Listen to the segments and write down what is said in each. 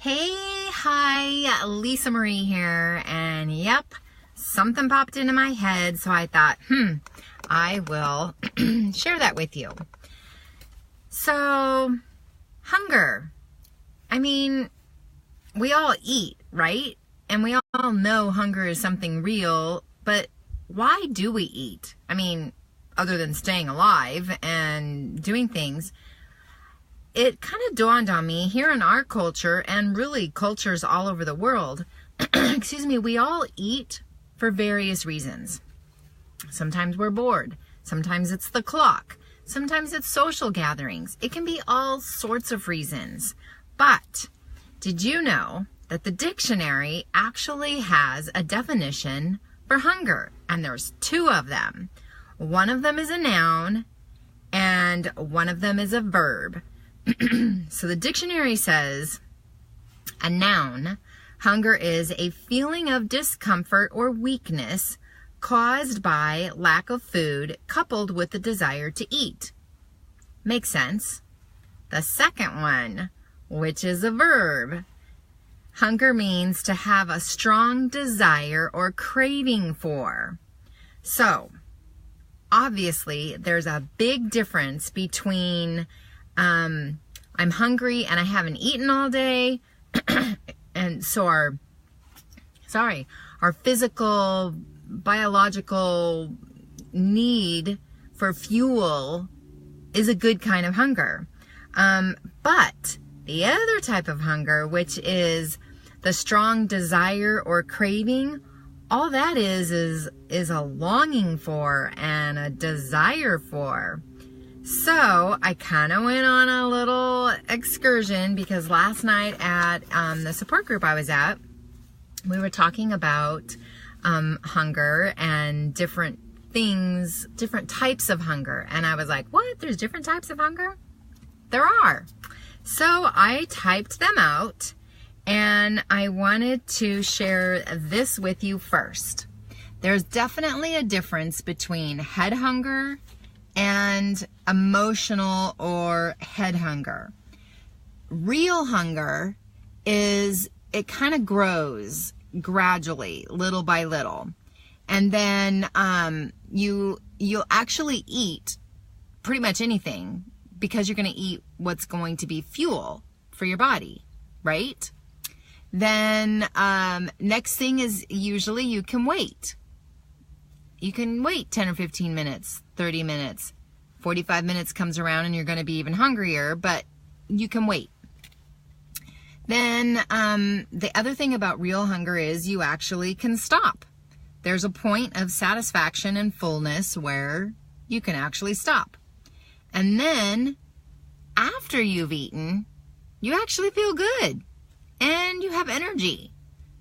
Hey, hi, Lisa Marie here, and yep, something popped into my head, so I thought, I will share that with you. So, hunger. I mean, we all eat, right? And we all know hunger is something real, but why do we eat? I mean, other than staying alive and doing things, it kind of dawned on me here in our culture and really cultures all over the world, we all eat for various reasons. Sometimes we're bored. Sometimes it's the clock. Sometimes it's social gatherings. It can be all sorts of reasons. But did you know that the dictionary actually has a definition for hunger? And there's two of them. One of them is a noun and one of them is a verb. So the dictionary says, a noun, hunger is a feeling of discomfort or weakness caused by lack of food coupled with the desire to eat. Makes sense. The second one, which is a verb, hunger means to have a strong desire or craving for. So, obviously, there's a big difference between I'm hungry and I haven't eaten all day, and so our physical, biological need for fuel is a good kind of hunger. But the other type of hunger, which is the strong desire or craving, all that is a longing for and a desire for. So I kind of went on a little excursion because last night at the support group I was at, we were talking about hunger and different things, different types of hunger. And I was like, what? There's different types of hunger? There are. So I typed them out and I wanted to share this with you first. There's definitely a difference between head hunger and emotional or head hunger. Real hunger is, it kind of grows gradually, little by little. And then you'll actually eat pretty much anything because you're going to eat what's going to be fuel for your body, right? Then next thing is usually you can wait. You can wait 10 or 15 minutes, 30 minutes, 45 minutes comes around and you're going to be even hungrier, but you can wait. Then the other thing about real hunger is you actually can stop. There's a point of satisfaction and fullness where you can actually stop. And then after you've eaten, you actually feel good and you have energy.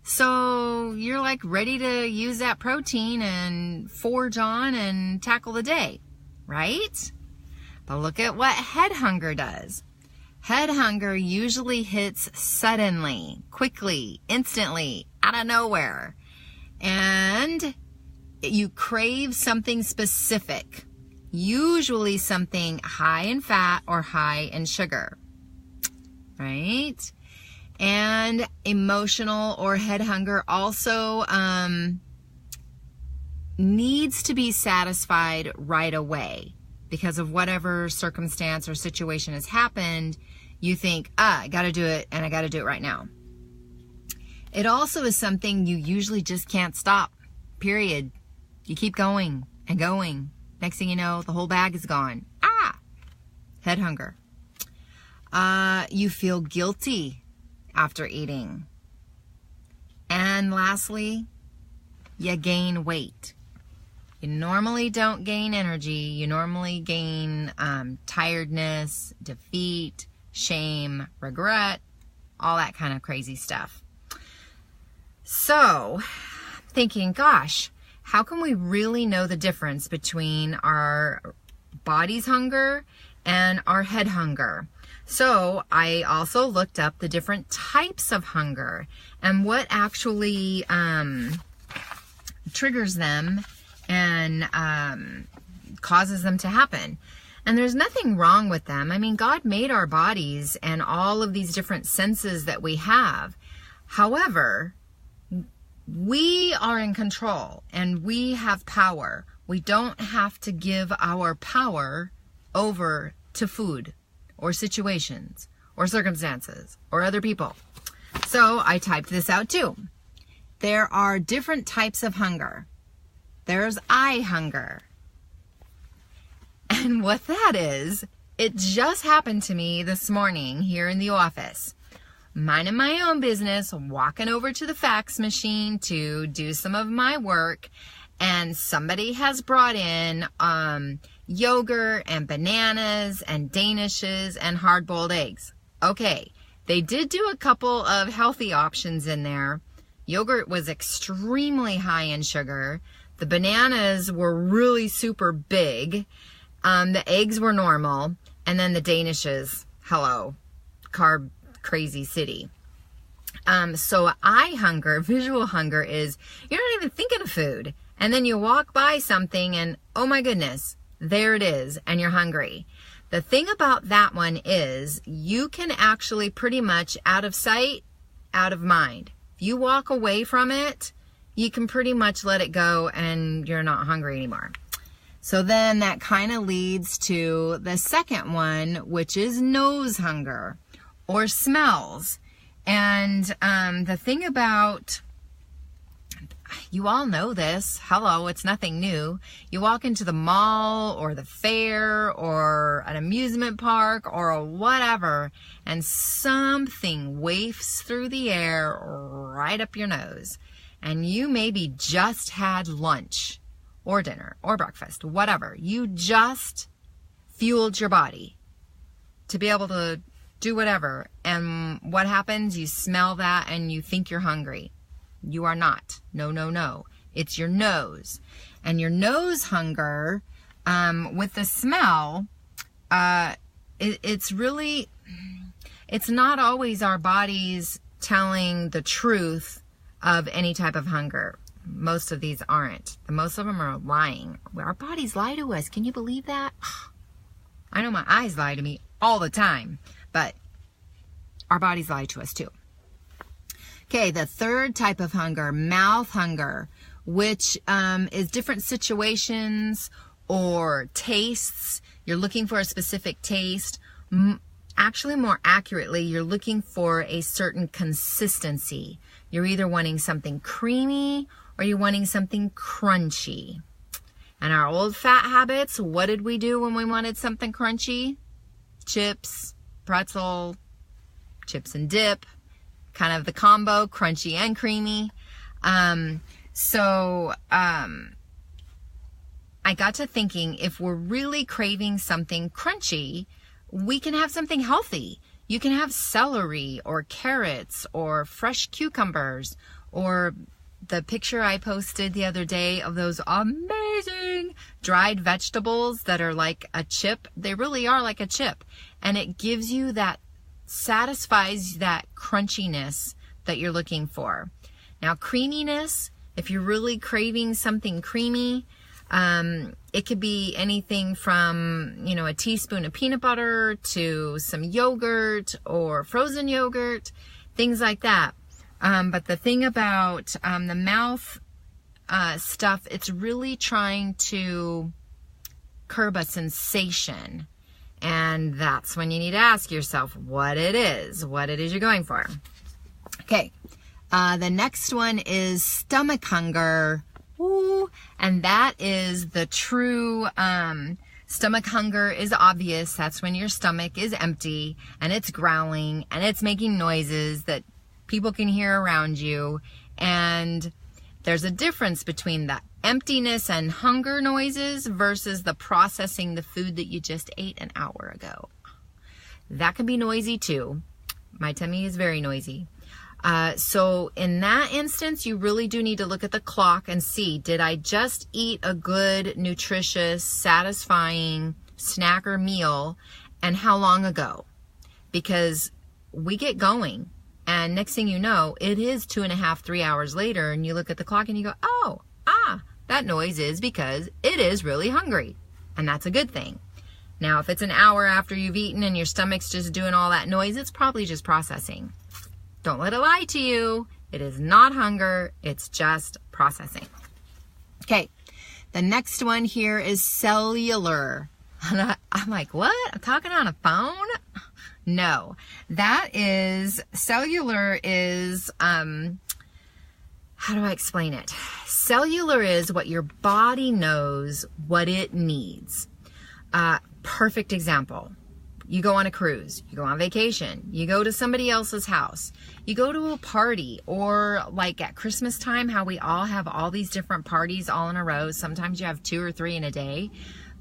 So you're like ready to use that protein and forge on and tackle the day, right? But look at what head hunger does. Head hunger usually hits suddenly, quickly, instantly, out of nowhere. And you crave something specific, usually something high in fat or high in sugar, right? And emotional or head hunger also needs to be satisfied right away because of whatever circumstance or situation has happened. You think, I got to do it and I got to do it right now. It also is something you usually just can't stop, period. You keep going and going. Next thing you know, the whole bag is gone. Head hunger. You feel guilty after eating. And lastly, you gain weight. You normally don't gain energy. You normally gain tiredness, defeat, shame, regret, all that kind of crazy stuff. So, thinking, gosh, how can we really know the difference between our body's hunger and our head hunger? So I also looked up the different types of hunger and what actually triggers them and causes them to happen. And there's nothing wrong with them. I mean, God made our bodies and all of these different senses that we have. However, we are in control and we have power. We don't have to give our power over to food or situations or circumstances or other people. So I typed this out too. There are different types of hunger. There's eye hunger. And what that is, it just happened to me this morning here in the office. Minding my own business, walking over to the fax machine to do some of my work, and somebody has brought in yogurt and bananas and danishes and hard-boiled eggs. Okay, they did do a couple of healthy options in there. Yogurt was extremely high in sugar. The bananas were really super big. The eggs were normal. And then the danishes, hello, carb crazy city. So eye hunger, visual hunger is you're not even thinking of food. And then you walk by something and, oh my goodness, there it is, and you're hungry. The thing about that one is you can actually pretty much out of sight, out of mind. If you walk away from it, you can pretty much let it go and you're not hungry anymore. So then that kind of leads to the second one, which is nose hunger or smells. And the thing about, you all know this, hello, it's nothing new. You walk into the mall or the fair or an amusement park or whatever, and something wafts through the air right up your nose. And you maybe just had lunch or dinner or breakfast, whatever. You just fueled your body to be able to do whatever. And what happens? You smell that and you think you're hungry. You are not. No, no, no. It's your nose. And your nose hunger, with the smell, it's not always our bodies telling the truth of any type of hunger. Most of these aren't. Most of them are lying. Our bodies lie to us. Can you believe that? I know my eyes lie to me all the time, but our bodies lie to us too. Okay, the third type of hunger, mouth hunger, which is different situations or tastes. You're looking for a specific taste. Actually, more accurately, you're looking for a certain consistency. You're either wanting something creamy or you're wanting something crunchy. And our old fat habits, what did we do when we wanted something crunchy? Chips, pretzel, chips and dip, kind of the combo, crunchy and creamy. I got to thinking, if we're really craving something crunchy, we can have something healthy. You can have celery or carrots or fresh cucumbers, or the picture I posted the other day of those amazing dried vegetables that are like a chip. They really are like a chip. And it gives you that, satisfies that crunchiness that you're looking for. Now, creaminess, if you're really craving something creamy, it could be anything from, a teaspoon of peanut butter to some yogurt or frozen yogurt, things like that. But the thing about the mouth stuff, it's really trying to curb a sensation. And that's when you need to ask yourself what it is you're going for. Okay, the next one is stomach hunger. Ooh, and that is the true stomach hunger is obvious. That's when your stomach is empty and it's growling and it's making noises that people can hear around you. And there's a difference between the emptiness and hunger noises versus the processing the food that you just ate an hour ago. That can be noisy too. My tummy is very noisy. So in that instance, you really do need to look at the clock and see, did I just eat a good, nutritious, satisfying snack or meal, and how long ago? Because we get going, and next thing you know, it is 2.5, 3 hours later, and you look at the clock and you go, that noise is because it is really hungry. And that's a good thing. Now, if it's an hour after you've eaten and your stomach's just doing all that noise, it's probably just processing. Don't let it lie to you. It is not hunger. It's just processing. Okay. The next one here is cellular. I'm like, what? I'm talking on a phone? No. Cellular is, how do I explain it? Cellular is what your body knows what it needs. Perfect example. You go on a cruise, you go on vacation, you go to somebody else's house, you go to a party, or like at Christmas time, how we all have all these different parties all in a row. Sometimes you have 2 or 3 in a day,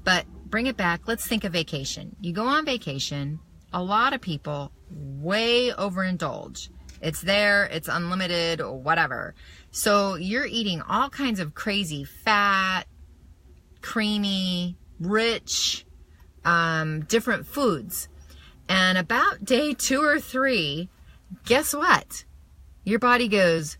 but bring it back. Let's think of vacation. You go on vacation. A lot of people way overindulge. It's there, it's unlimited, or whatever. So you're eating all kinds of crazy fat, creamy, rich, different foods. And about day 2 or 3, guess what? Your body goes,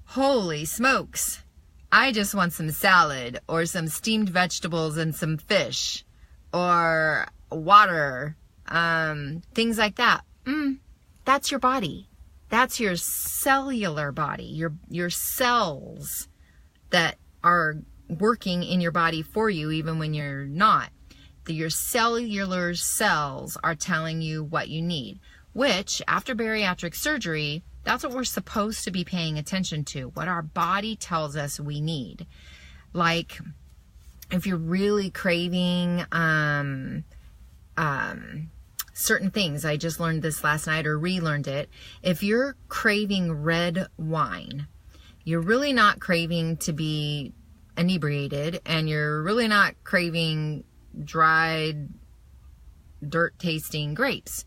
holy smokes, I just want some salad or some steamed vegetables and some fish or water, things like that. That's your body. That's your cellular body, your cells that are working in your body for you even when you're not. Your cellular cells are telling you what you need, which after bariatric surgery, that's what we're supposed to be paying attention to, what our body tells us we need. Like if you're really craving certain things, I just learned this last night or relearned it. If you're craving red wine, you're really not craving to be inebriated, and you're really not craving dried, dirt-tasting grapes.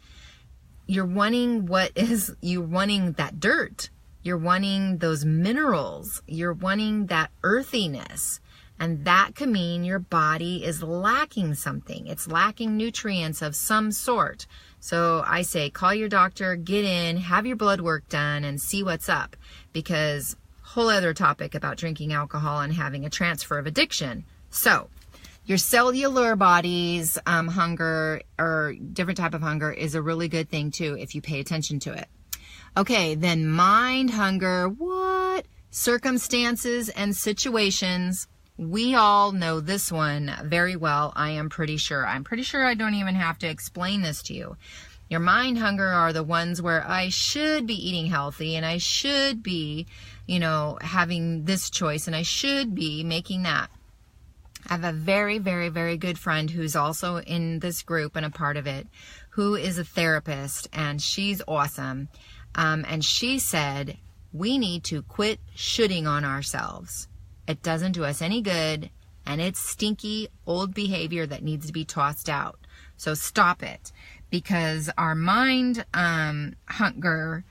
You're wanting that dirt. You're wanting those minerals. You're wanting that earthiness. And that could mean your body is lacking something. It's lacking nutrients of some sort. So I say, call your doctor, get in, have your blood work done, and see what's up. Because whole other topic about drinking alcohol and having a transfer of addiction. So your cellular body's hunger or different type of hunger is a really good thing too if you pay attention to it. Okay, then mind hunger. What? Circumstances and situations. We all know this one very well, I am pretty sure. I'm pretty sure I don't even have to explain this to you. Your mind hunger are the ones where I should be eating healthy and I should be, having this choice and I should be making that. I have a very, very, very good friend who's also in this group and a part of it, who is a therapist, and she's awesome. And she said, we need to quit shoulding on ourselves. It doesn't do us any good, and it's stinky old behavior that needs to be tossed out. So stop it, because our mind hunger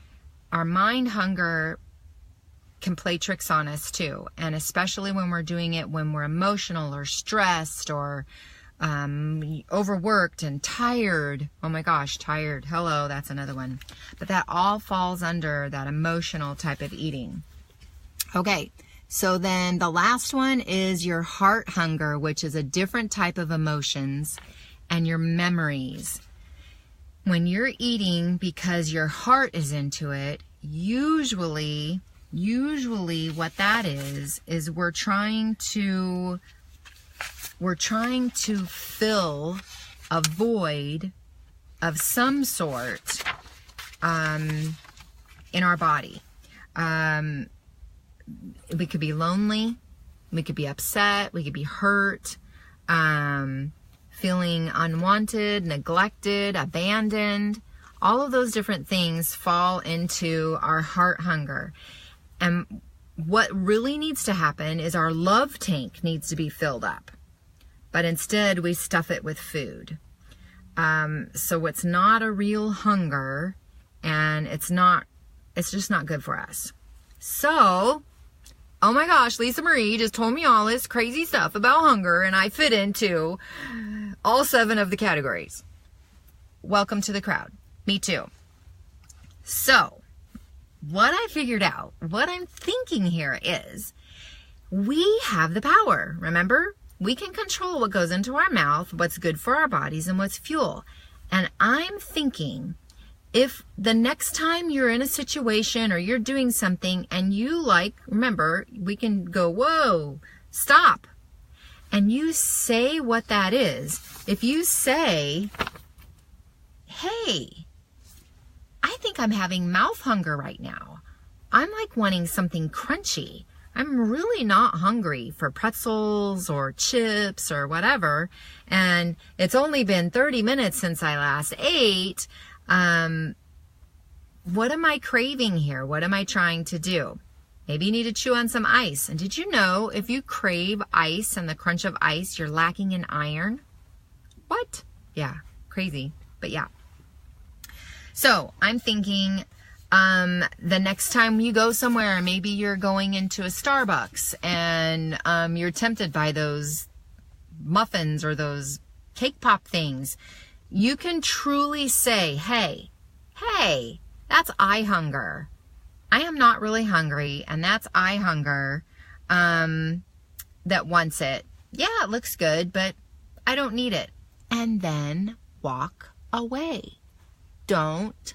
can play tricks on us too, and especially when we're doing it when we're emotional or stressed or overworked and tired. Oh my gosh, tired. Hello, that's another one. But that all falls under that emotional type of eating. Okay. So then the last one is your heart hunger, which is a different type of emotions, and your memories. When you're eating because your heart is into it, usually what that is we're trying to fill a void of some sort in our body. We could be lonely, we could be upset, we could be hurt, feeling unwanted, neglected, abandoned. All of those different things fall into our heart hunger. And what really needs to happen is our love tank needs to be filled up. But instead we stuff it with food. So it's not a real hunger, and it's just not good for us. So, oh my gosh, Lisa Marie just told me all this crazy stuff about hunger, and I fit into all 7 of the categories. Welcome to the crowd. Me too. So, what I figured out, what I'm thinking here is, we have the power. Remember? We can control what goes into our mouth, what's good for our bodies, and what's fuel. And I'm thinking, if the next time you're in a situation or you're doing something and you remember, we can go, whoa, stop. And you say what that is. If you say, hey, I think I'm having mouth hunger right now. I'm wanting something crunchy. I'm really not hungry for pretzels or chips or whatever. And it's only been 30 minutes since I last ate. What am I craving here? What am I trying to do? Maybe you need to chew on some ice. And did you know if you crave ice and the crunch of ice, you're lacking in iron? What? Yeah, crazy, but yeah. So I'm thinking the next time you go somewhere, maybe you're going into a Starbucks and you're tempted by those muffins or those cake pop things. You can truly say, hey, that's eye hunger. I am not really hungry, and that's eye hunger that wants it. Yeah, it looks good, but I don't need it. And then walk away. Don't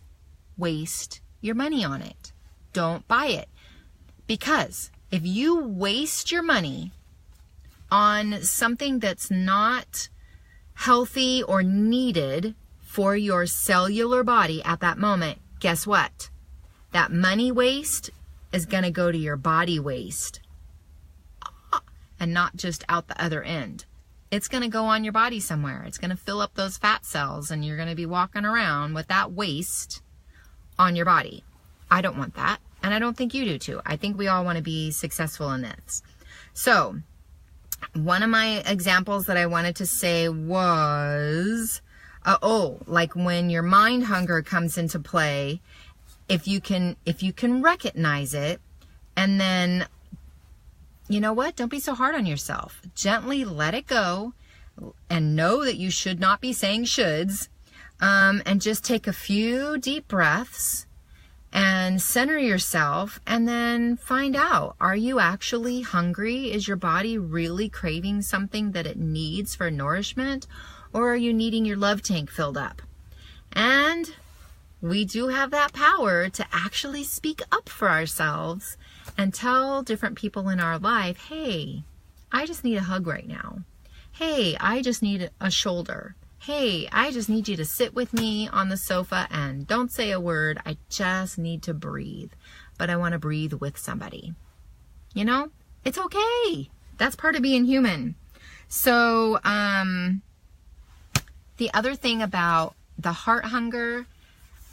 waste your money on it. Don't buy it. Because if you waste your money on something that's not healthy or needed for your cellular body at that moment, guess what? That money waste is going to go to your body waste and not just out the other end. It's going to go on your body somewhere. It's going to fill up those fat cells, and you're going to be walking around with that waste on your body. I don't want that, and I don't think you do too. I think we all want to be successful in this. So one of my examples that I wanted to say was, like when your mind hunger comes into play, if you can recognize it, and then, you know what? Don't be so hard on yourself. Gently let it go and know that you should not be saying shoulds, and just take a few deep breaths and center yourself, and then find out, are you actually hungry? Is your body really craving something that it needs for nourishment, or are you needing your love tank filled up? And we do have that power to actually speak up for ourselves and tell different people in our life, hey, I just need a hug right now. Hey, I just need a shoulder. Hey, I just need you to sit with me on the sofa and don't say a word. I just need to breathe, but I want to breathe with somebody. You know, it's okay. That's part of being human. So, the other thing about the heart hunger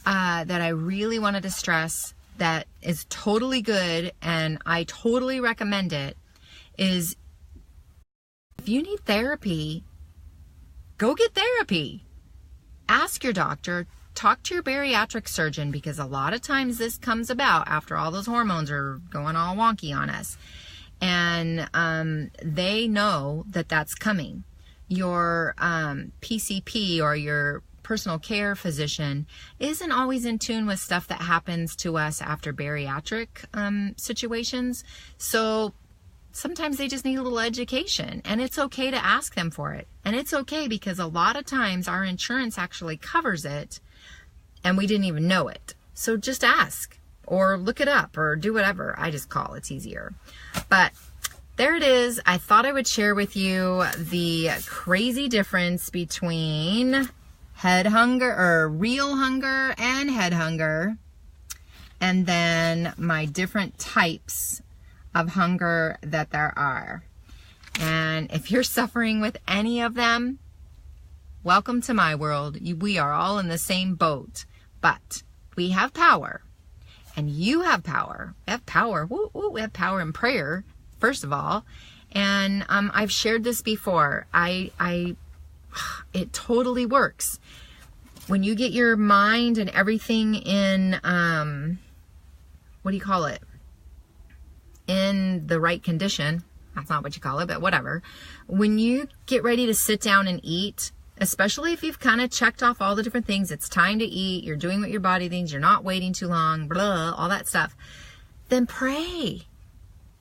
that I really wanted to stress that is totally good, and I totally recommend it, is if you need therapy, go get therapy. Ask your doctor, talk to your bariatric surgeon, because a lot of times this comes about after all those hormones are going all wonky on us. And they know that that's coming. Your PCP or your personal care physician isn't always in tune with stuff that happens to us after bariatric situations. So sometimes they just need a little education, and it's okay to ask them for it. And it's okay because a lot of times our insurance actually covers it and we didn't even know it. So just ask or look it up or do whatever. I just call, it's easier. But there it is. I thought I would share with you the crazy difference between head hunger or real hunger and head hunger, and then my different types of hunger that there are. And if you're suffering with any of them, welcome to my world. We are all in the same boat, but we have power, and you have power. We have power. We have power in prayer, first of all. And I've shared this before. It totally works. When you get your mind and everything in, what do you call it? In the right condition. That's not what you call it, but whatever. When you get ready to sit down and eat, especially if you've kind of checked off all the different things, it's time to eat, you're doing what your body thinks, you're not waiting too long, blah, all that stuff, then pray.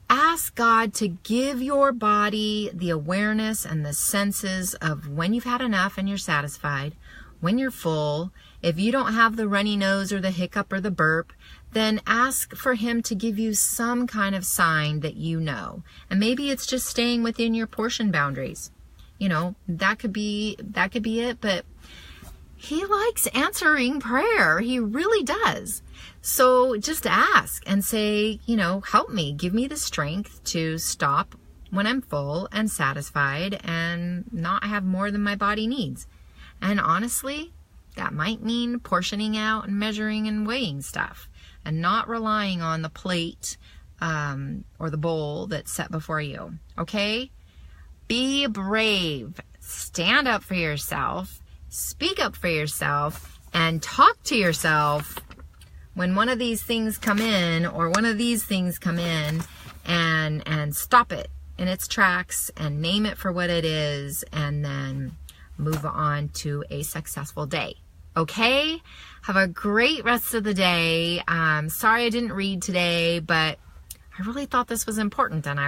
Ask God to give your body the awareness and the senses of when you've had enough and you're satisfied, when you're full. If you don't have the runny nose or the hiccup or the burp, then ask for Him to give you some kind of sign that you know. And maybe it's just staying within your portion boundaries. You know, that could be it, but He likes answering prayer. He really does. So just ask and say, you know, help me, give me the strength to stop when I'm full and satisfied and not have more than my body needs. And honestly, that might mean portioning out and measuring and weighing stuff and not relying on the plate or the bowl that's set before you. Okay? Be brave. Stand up for yourself. Speak up for yourself and talk to yourself when one of these things come in or one of these things come in, and stop it in its tracks and name it for what it is, and then move on to a successful day. Okay? Have a great rest of the day. Sorry I didn't read today, but I really thought this was important, and I